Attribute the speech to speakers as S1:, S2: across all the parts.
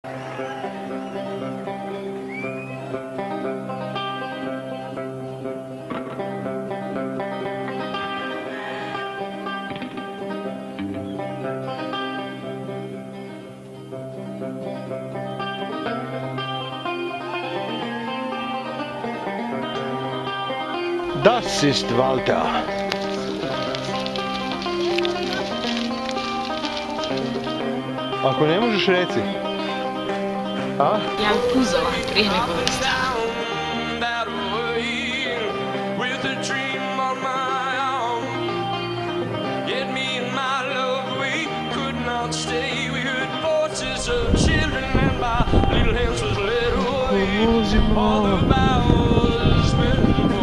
S1: Das ist Walter. Ako ne možeš reci. A?
S2: Ja bi puzala prije nego vrsta.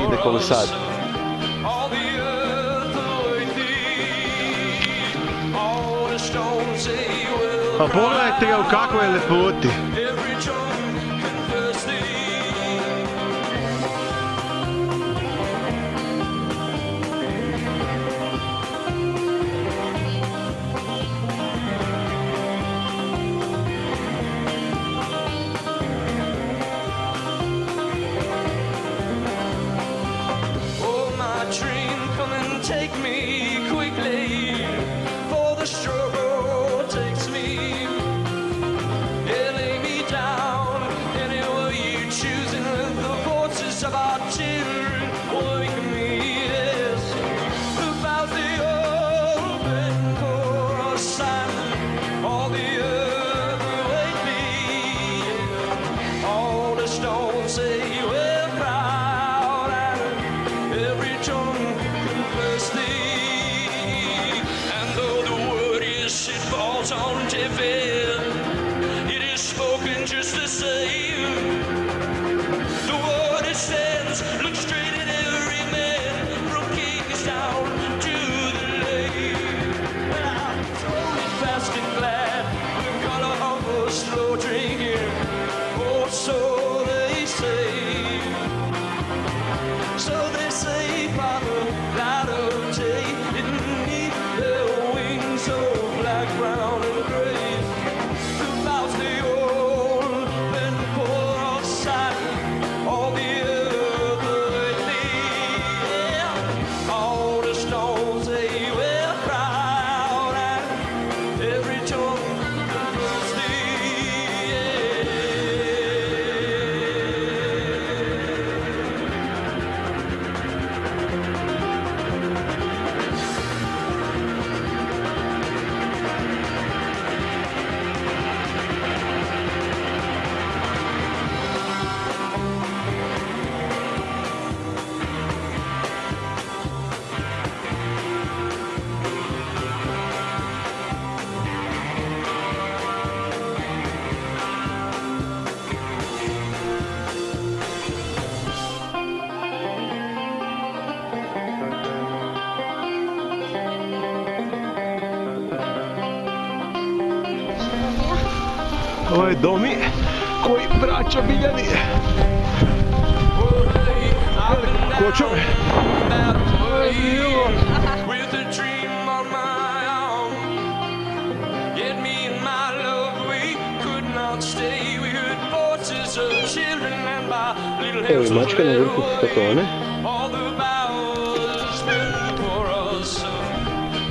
S1: Ide kolo sad. Pa pogledajte ga u kakvoj je lepoti.
S3: Take me quickly, for the struggle takes me. Yeah, lay me down anywhere you choose, and the voices of our children wake me. Yes, about the open chorus silent, all the earth wake me. All the stones say we're proud, and every tongue. And though the word is, it falls on deaf ears, it is spoken just the same. The word it stands, look straight at every man, from kings down to the lake. And I'm totally fast and glad, the color of a slow drinking, oh, so they say. So they say by the light of day, beneath their wings of black, brown, and gray, about the old and poor silent, all the earth lately, yeah. All the stones they were proud, and every tongue confessed thee, yeah.
S1: Ovo je domi koji braća Biljani. Kočo me.
S3: With a dream on my arm, yet me and my love, we could not stay. We heard voices of children and by little hands was led away. All the boughs been for us,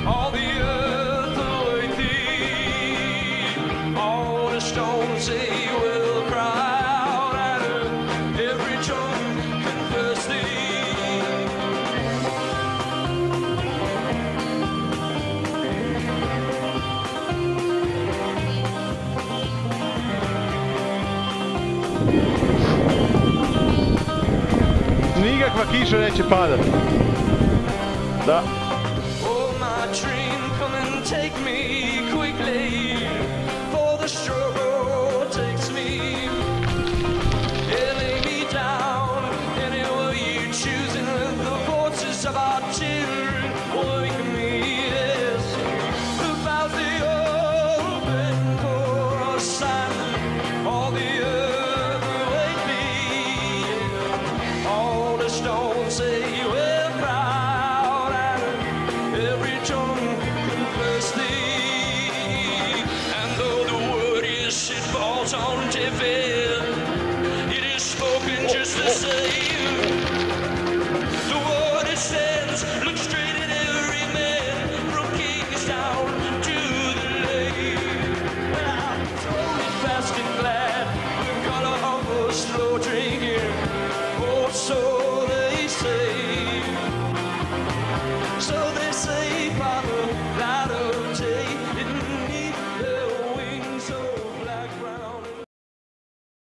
S3: all the earth await thee. All the stones they will cry out, and every tongue confess thee.
S1: Nikakva kiša neće padat. Da.
S3: Oh, my dream, come and take me quickly, for the struggle takes me. Yeah, lay me down anywhere you choose, and the voices of our children wake me. Yes, about the open chorus silent, all the earth wake me. All the stones say we're proud, and haunted veil. It is spoken just the same.